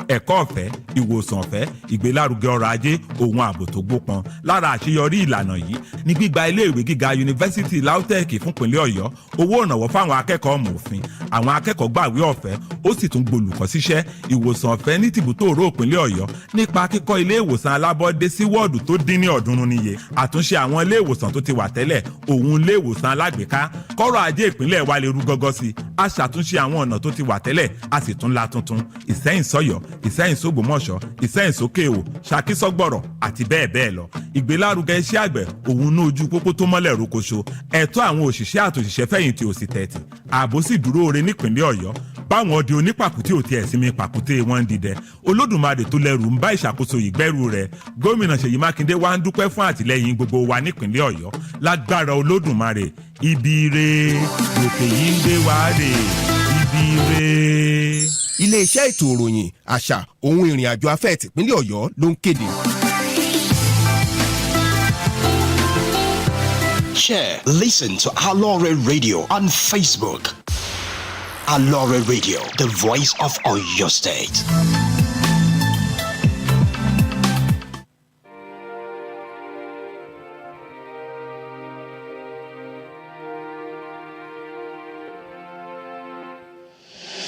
ẹ̀kọ́ ọ̀fẹ́, ìwòsàn ọ̀fẹ́, ìgbélárugẹ ọrọ̀ ajé, ohun ààbò tó gbópọn. Lára àṣeyọrí ìlànà yìí ní gbígba iléèwé gíga yunifásítì LAUTECH fúnpínlẹ̀ Ọ̀yọ́, owó ìrànwọ́ fáwọn akẹ́kọ̀ọ́ mòfin, àwọn akẹ́kọ̀ọ́ gbàwé ọ̀fẹ́, ó sì tún gbolùkọ́ síṣẹ́, ìwòsàn ọ̀fẹ́ ní tìbútòrò ìpínlẹ̀ Ọ̀yọ́ nípa kíkọ́ ilé ìwòsàn alábọ́dé sí wọ́ọ̀dù tó dín ní 300 níye, àtúnṣe àwọn ilé ìwòsàn tó ti wà tẹ́lẹ̀, òun ilé ìwòsàn alágbèéká, kọ́rọ̀ ajé ìpínlẹ̀ wa lè rú gọ́gọ́ sí, a ṣàtúnṣe àwọn ọ̀nà tó ti wà tẹ́lẹ̀, a sì tún la tuntun, Ìsẹ́yìn sọ́yọ́, Ìsẹ́yìn sógbómọ̀ṣọ́, Ìsẹ́yìn sókè ò, Ṣakí sọ́gbọ̀rọ̀ àti bẹ́ẹ̀ bẹ́ẹ̀ lọ. Ìgbélárugẹ iṣẹ́ àgbẹ̀, òun ní ojú pópó tó mọ́lẹ̀ rókoṣo, ẹ̀tọ́ àwọn òṣìṣẹ́ àtòṣìṣẹ́ fẹ̀yìntì ò sì tẹ̀tì, ààbò sì dúró ore nípìnlẹ̀ Ọ̀yọ́. Báwọn ọdẹ onípàkúté ò tiẹ̀ sinmi pàkúté wọn ń didẹ, Olódùmarè tó lẹ́rù ń bá ìṣàkóso ìgbẹ́rù rẹ̀. Gómìnà Ṣèyí Mákindé wá ń dúpẹ́ fún àtìlẹ́yìn gbogbo wa nípìnlẹ̀ Ọ̀yọ́. Lágbára Olódùmarè, ibi ire òkè yìí ń gbé wa rè, ibi ire. Ilé-iṣẹ́ ètò ìròyìn àṣà ohun ìrìn àjò afẹ́ tìpínlẹ̀ Ọ̀yọ́ ló ń kéde. Share, listen to Aloore Radio on Facebook. Aloore Radio, the voice of Oyo State.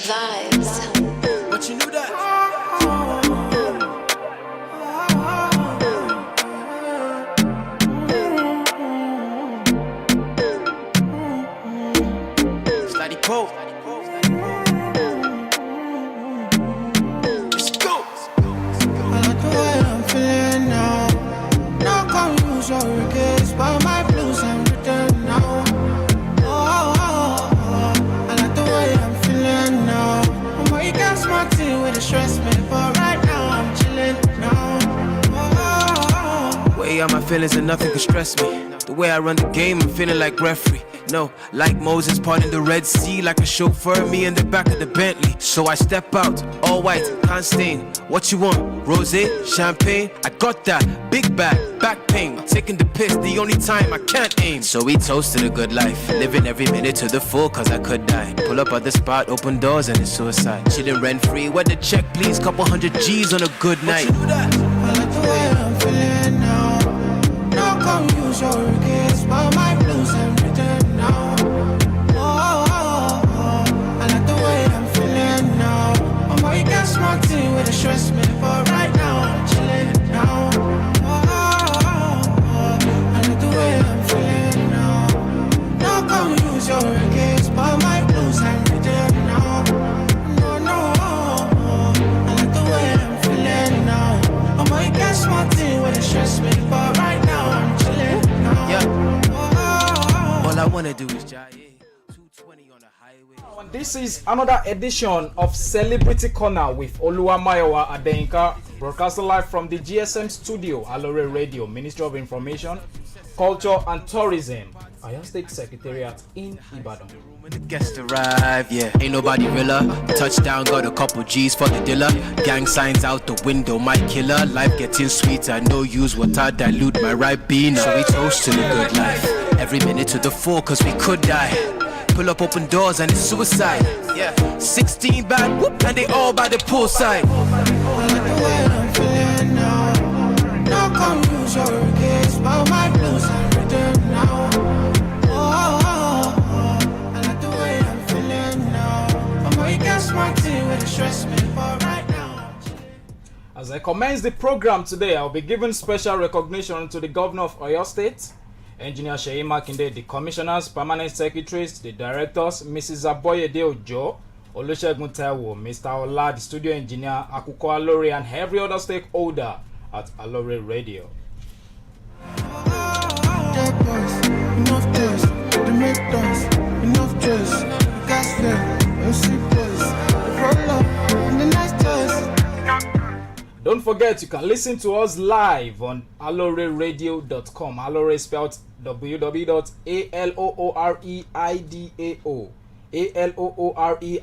Vibes. But you knew that. Steady quote. Let's go. I like the way I'm feeling now. No confuse your regrets, but my blues I'm written now. I like the way I'm feeling now. You got smart thing with the stress me, but right now I'm chilling now. Way out my feelings and nothing can stress me. The way I run the game, I'm feeling like referee. No, like Moses parting the Red Sea, like a chauffeur, me in the back of the Bentley. So I step out, all white, can't stain. What you want? Rosé, champagne? I got that. Big bag, back pain. Taking the piss, the only time I can't aim. So we toasted a good life, living every minute to the full, cause I could die. Pull up at the spot, open doors, and it's suicide. Chilling rent free, where the check please, couple hundred G's on a good night. I like the way I'm feeling now. No confuse your regrets, but my blues I'm written now. I like the way I'm feeling now. You got smart thing with the stress me, but right now I'm chilling now. I like the way I'm feeling now. No confuse your regrets, but my blues I'm written now. No, I like the way I'm feeling now. You got smart thing with the stress me, but right now I'm chilling now. Yeah. All I wanna do is jive. 220 on the highway. And this is another edition of Celebrity Corner with Oluwamayowa Adenka, broadcasting live from the GSM studio, Aloore Radio, Ministry of Information, Culture and Tourism, Oyo State Secretariat in Ibadan. When the guests arrive, yeah, ain't nobody realer. Touchdown, got a couple G's for the dealer. Gang signs out the window, my killer. Life getting sweeter, no use water, dilute my Ribena. So we toast to the good life. Every minute to the full, cause we could die. Pull up open doors and it's suicide. Yeah, 16 bad, whoop, and they all by the poolside. I like the way I'm feeling now. No confuse your regrets, but my blues I'm written now. I like the way I'm feeling now. You got smart thing with the stress me, but right now. As I commence the program today, I'll be giving special recognition to the Governor of Oyo State, Engineer Ṣèyí Mákindé, the Commissioners, Permanent Secretaries, the Directors, Mrs. Aboyede Ojo, Olusegun Taiwo, Mr. Ola, the Studio Engineer, Akuko Aloore, and every other stakeholder at Aloore Radio. Enough dress, they make dance. Enough dress, gas them, MC boys, roll up, and the nice dress. Don't forget, you can listen to us live on AlooreRadio.com. Aloore spelled www.alooreidao.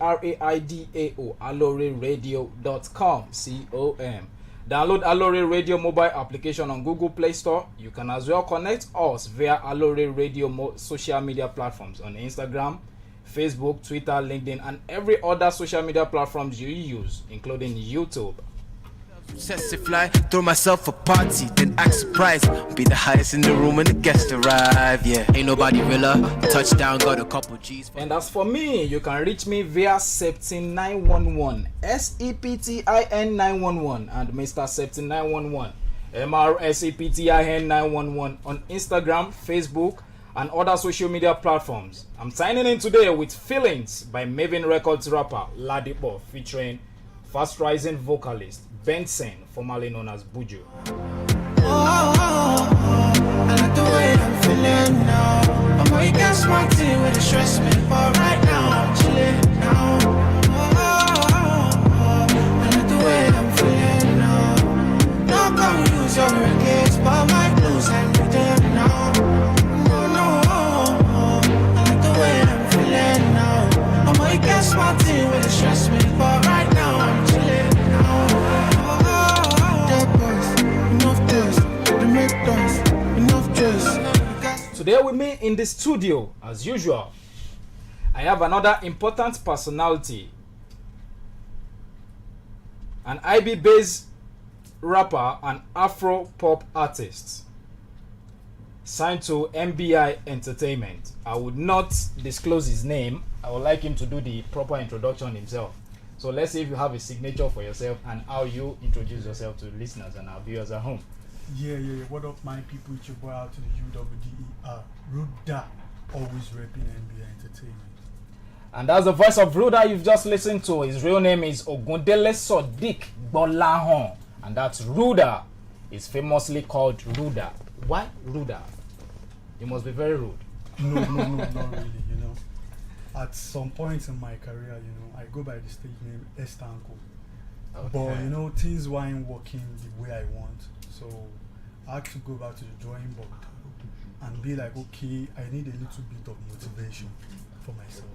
ALOORERAIDAO. AlooreRadio.com. COM. Download Aloore Radio mobile application on Google Play Store. You can as well connect us via Aloore Radio social media platforms on Instagram, Facebook, Twitter, LinkedIn, and every other social media platforms you use, including YouTube. Sexy fly, throw myself a party, then act surprised. Be the highest in the room when the guests arrive. Yeah, ain't nobody realer. Touchdown, got a couple G's. And as for me, you can reach me via Septin 911, SEPTIN 911, and Mr. Septin 911, MRSEPTIN 911 on Instagram, Facebook, and other social media platforms. I'm signing in today with Feelings by Maven Records rapper Ladipo featuring fast rising vocalist Benson, formerly known as Buju. I like the way I'm feeling now. I'm way got smart with the stress me, but right now I'm chilling now. I like the way I'm feeling now. Not gonna use your regrets, but my blues I'm reading now. I like the way I'm feeling now. I'm way got smart with the stress me, but right now I'm chilling now. Today with me in the studio, as usual, I have another important personality, an IB-based rapper and Afro-pop artist, signed to MBI Entertainment. I would not disclose his name. I would like him to do the proper introduction himself. So let's see if you have a signature for yourself and how you introduce yourself to listeners and our viewers at home. Yeah. What up, my people? It's your boy out to the UWDER. Ruda, always repping NBA Entertainment. And that's the voice of Ruda you've just listened to. His real name is Ogundele Sodiq Bolahon. And that's Ruda. He's famously called Ruda. Why Ruda? You must be very rude. No, not really, you know. At some point in my career, you know, I go by the stage name Estanko. Okay. But, you know, things weren't working the way I want. So I had to go back to the drawing board and be like, okay, I need a little bit of motivation for myself.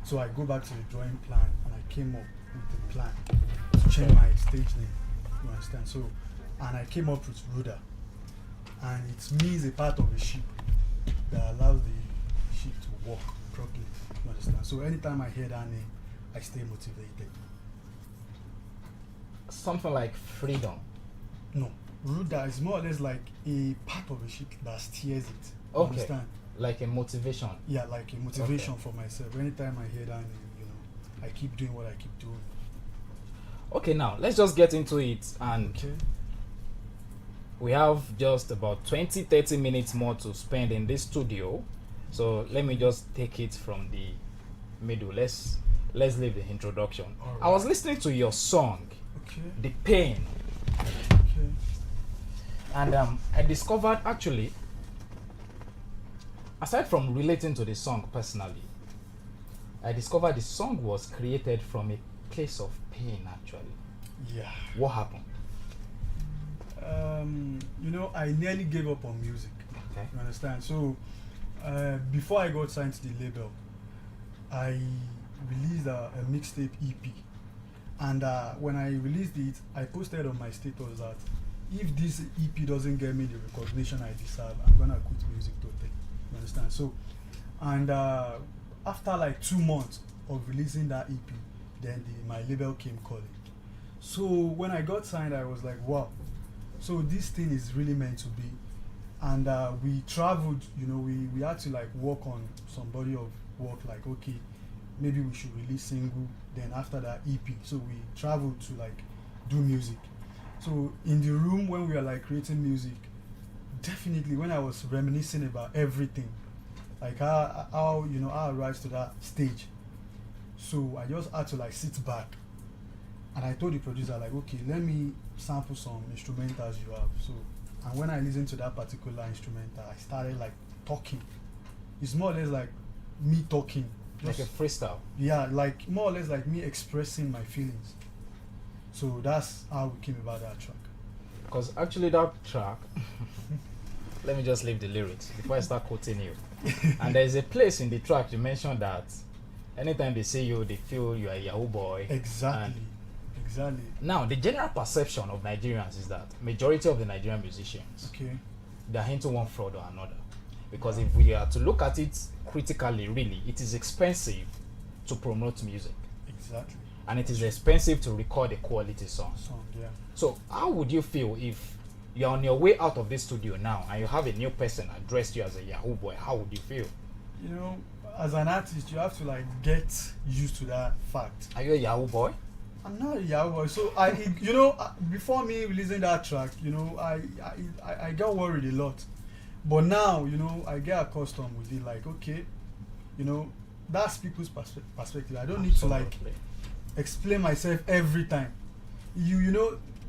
So I go back to the drawing plan and I came up with the plan to change my stage name. You understand? So, and I came up with Ruda. And it's me as a part of the ship that allows the ship to work properly. You understand? So anytime I hear that name, I stay motivated. Something like freedom. No. Ruda is more or less like a part of the ship that steers it. You Okay. understand? Like a motivation. Yeah, like a motivation for myself. Anytime I hear that name, you know, I keep doing what I keep doing. Okay, now let's just get into it. And Okay. we have just about 20-30 minutes more to spend in this studio. So let me just take it from the middle. Let's leave the introduction. All I was right. listening to your song, Okay. The Pain. Okay. And I discovered actually, aside from relating to the song personally, I discovered the song was created from a place of pain actually. Yeah. What happened? You know, I nearly gave up on music. Okay. You understand? So, before I got signed to the label, I released a mixtape EP. And when I released it, I posted on my status that if this EP doesn't get me the recognition I deserve, I'm gonna quit music totally. You understand? So, and after like 2 months of releasing that EP, then my label came calling. So when I got signed, I was like, wow. So this thing is really meant to be. And we traveled, you know, we had to like work on some body of work, like, okay, maybe we should release single, then after that EP. So we traveled to like do music. So in the room when we were like creating music, definitely when I was reminiscing about everything, like how you know, how I rise to that stage. So I just had to like sit back, and I told the producer like, okay, let me sample some instrumentals you have. So, and when I listened to that particular instrumental, I started like talking. It's more or less like me talking, Like a freestyle. yeah, like more or less like me expressing my feelings. So that's how we came about that track. Because actually that track, let me just leave the lyrics before I start quoting you. And there's a place in the track you mentioned that anytime they see you, they feel you are a Yahoo boy. Exactly. And Exactly. now, the general perception of Nigerians is that majority of the Nigerian musicians, Okay. they're into one fraud or another. Because if we are to look at it critically, really, it is expensive to promote music, Exactly. and it is expensive to record a quality song. Yeah. So how would you feel if you're on your way out of this studio now and you have a new person address you as a Yahoo boy? How would you feel? You know, as an artist, you have to like get used to that fact. Are you a Yahoo boy? I'm not a Yahoo boy, so before me releasing that track, I got worried a lot, but now, I get accustomed with it. Like, okay, that's people's perspective. I don't need to like Absolutely. explain myself every time.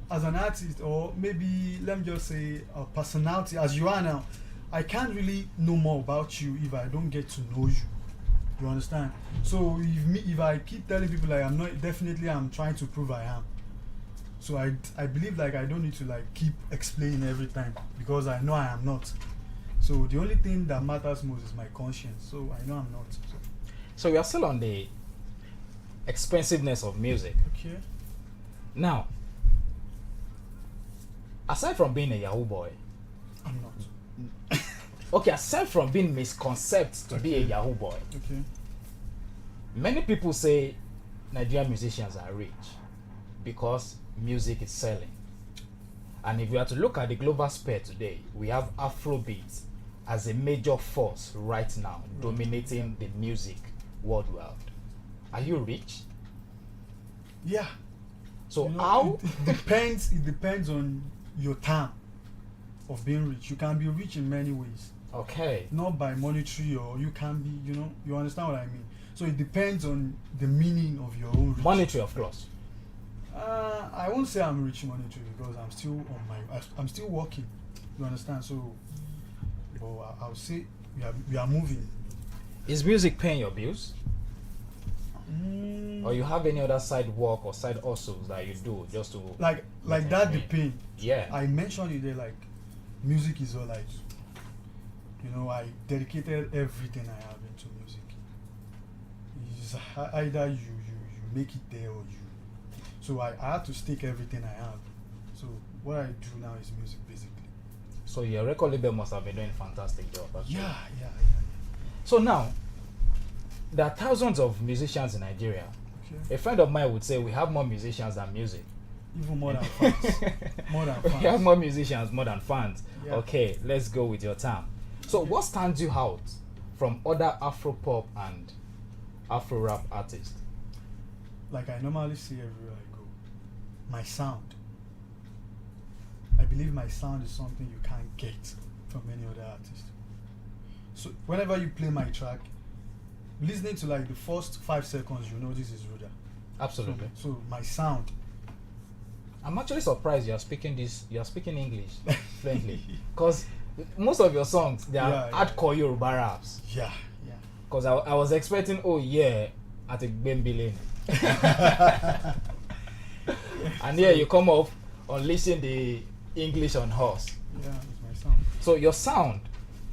As an artist, or maybe let me just say a personality as you are now, I can't really know more about you if I don't get to know you. You understand? So if I keep telling people like I'm not, definitely I'm trying to prove I am. So I believe like I don't need to like keep explaining every time because I know I am not. So the only thing that matters most is my conscience. So I know I'm not. So we are still on the expensiveness of music. Okay. Now, aside from being a Yahoo boy, I'm not. okay, aside from being misconceived to be a Yahoo boy, Okay. many people say Nigerian musicians are rich because music is selling. And if we are to look at the global sphere today, we have Afrobeat as a major force right now, dominating the music worldwide. Are you rich? Yeah. So You know, how? it depends. It depends on your time of being rich. You can be rich in many ways, Okay. not by monetary, or you can be. You understand what I mean. So it depends on the meaning of your own rich. Monetary, of course. I won't say I'm rich monetary because I'm still on I'm still working. You understand? So, but I'll say we are moving. Is music paying your bills? Mm, Or you have any other side work or side hustles that you do just to like make that ends meet? depend. Yeah. I mentioned it there, like music is all I do. I dedicated everything I have into music. It's either you make it there or you. So I had to stake everything I have. So what I do now is music basically. So your record label must have been doing a fantastic job. Actually. Yeah. So now, there are thousands of musicians in Nigeria. Okay. A friend of mine would say we have more musicians than music. Even more than fans. More than We have fans. more musicians, more than fans. Yeah. Okay, let's go with your term. So what stands you out from other Afro pop and Afro rap artists? Like I normally say everywhere I go, my sound. I believe my sound is something you can't get from any other artist. So whenever you play my track, listening to like the first 5 seconds, you know this is Ruda. Absolutely. So my sound. I'm actually surprised you are speaking English fluently, because most of your songs they are Yeah, hardcore Yoruba raps. Yeah. Because I was expecting at a Bembilene. And here you come up unleashing the English on horse. Yeah, it's my sound. So your sound,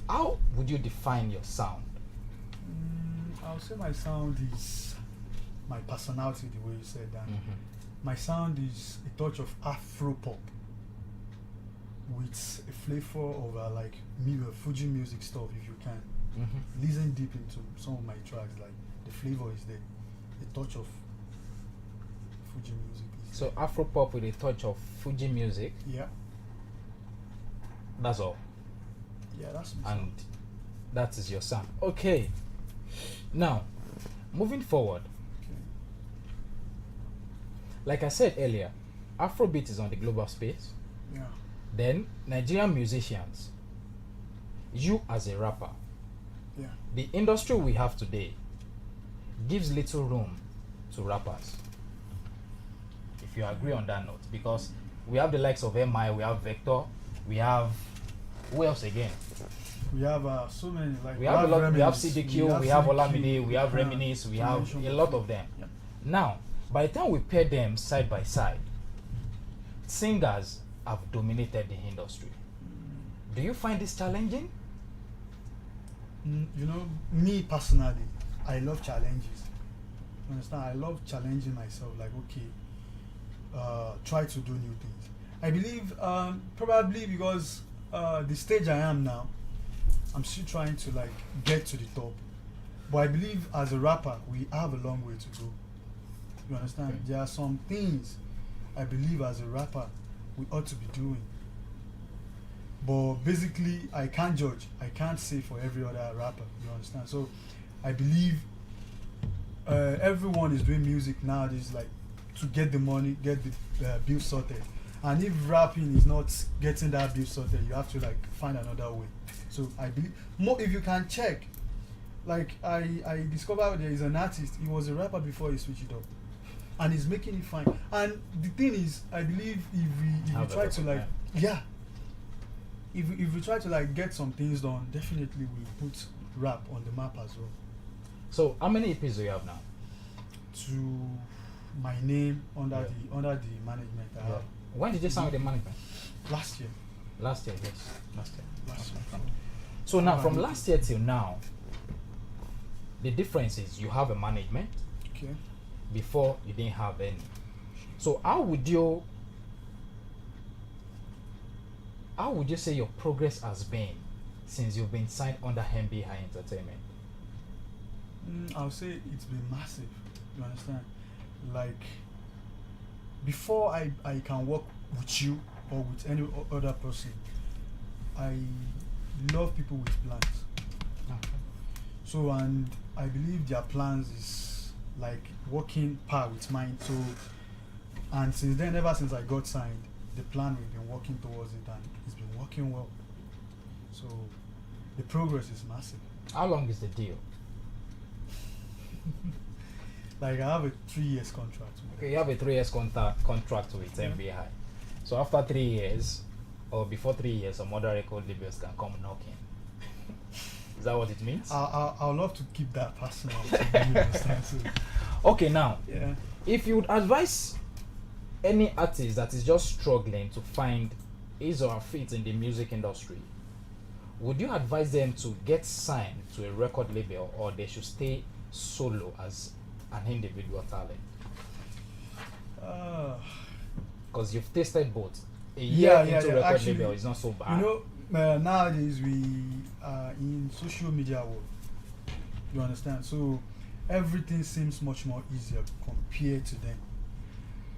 how would you define your sound? I'll say my sound is my personality, the way you said that. My sound is a touch of Afro pop with a flavor of like Fuji music stuff. If you can listen deep into some of my tracks, like the flavor is there, a touch of Fuji music. So Afro pop with a touch of Fuji music. Yeah, That's all. yeah, that's my And sound. that is your sound. Okay. Now, moving forward, Okay. like I said earlier, Afrobeat is on the global space. Yeah, Then Nigerian musicians, you as a rapper, yeah, the industry we have today gives little room to rappers. If you agree on that note, because we have the likes of MI, we have Vector, we have who else again? we have so many like We have a lot. We have Reminisce, CDQ, we have CDQ, Olamide, we have yeah, Reminisce, we to have mention a a lot few. of them. Yeah. Now, by the time we pair them side by side, singers have dominated the industry. Do you find this challenging? Me personally, I love challenges. You understand? I love challenging myself. Like, okay, try to do new things. I believe probably because the stage I am now, I'm still trying to like get to the top. But I believe as a rapper, we have a long way to go. You understand? Okay. There are some things I believe as a rapper we ought to be doing. But basically, I can't judge. I can't say for every other rapper. You understand? So I believe everyone is doing music nowadays, like to get the money, get the bill sorted. And if rapping is not getting that bill sorted, you have to like find another way. So I believe more if you can check. Like I discovered there is an artist. He was a rapper before he switched it up, and he's making it fine. And the thing is, I believe if we try to like if we try to like get some things done, definitely we'll put rap on the map as well. So how many EPs do you have now? To my name under the management I have When did you sign with the management? last year. Last year, yes. Last year. Last year. So now from last year till now, the difference is you have a management. Okay. Before you didn't have any. So how would you say your progress has been since you've been signed under MB High Entertainment? I'll say it's been massive. You understand? Like before I can work with you or with any other person, I love people with plans. Okay. So and I believe their plans is like working par with mine. So and since then, ever since I got signed, the plan we've been working towards it and it's been working well. So the progress is massive. How long is the deal? Like I have a 3 years contract. with Okay, you have a 3 years contract with Yeah. MB High. So after 3 years, or before 3 years, some other record labels can come knocking. Is that what it means? I'll love to keep that personal. You understand? So, Okay, now, yeah. if you would advise any artist that is just struggling to find his or her feet in the music industry, would you advise them to get signed to a record label or they should stay solo as an individual talent? Because you've tasted both. A year into record Actually, label is not so bad. You know, nowadays we are in social media world. You understand? So everything seems much more easier compared to them.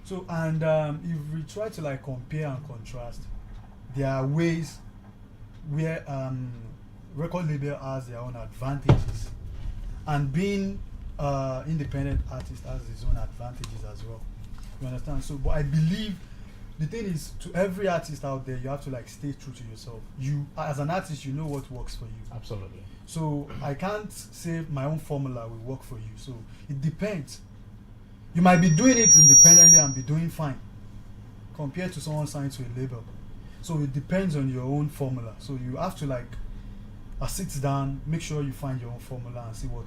So and if we try to like compare and contrast, there are ways where record label has their own advantages, and being independent artist has its own advantages as well. You understand? So, but I believe the thing is, to every artist out there, you have to like stay true to yourself. You, as an artist, you know what works for you. Absolutely. So I can't say my own formula will work for you. So it depends. You might be doing it independently and be doing fine compared to someone signed to a label. So it depends on your own formula. So you have to like sit down, make sure you find your own formula and see what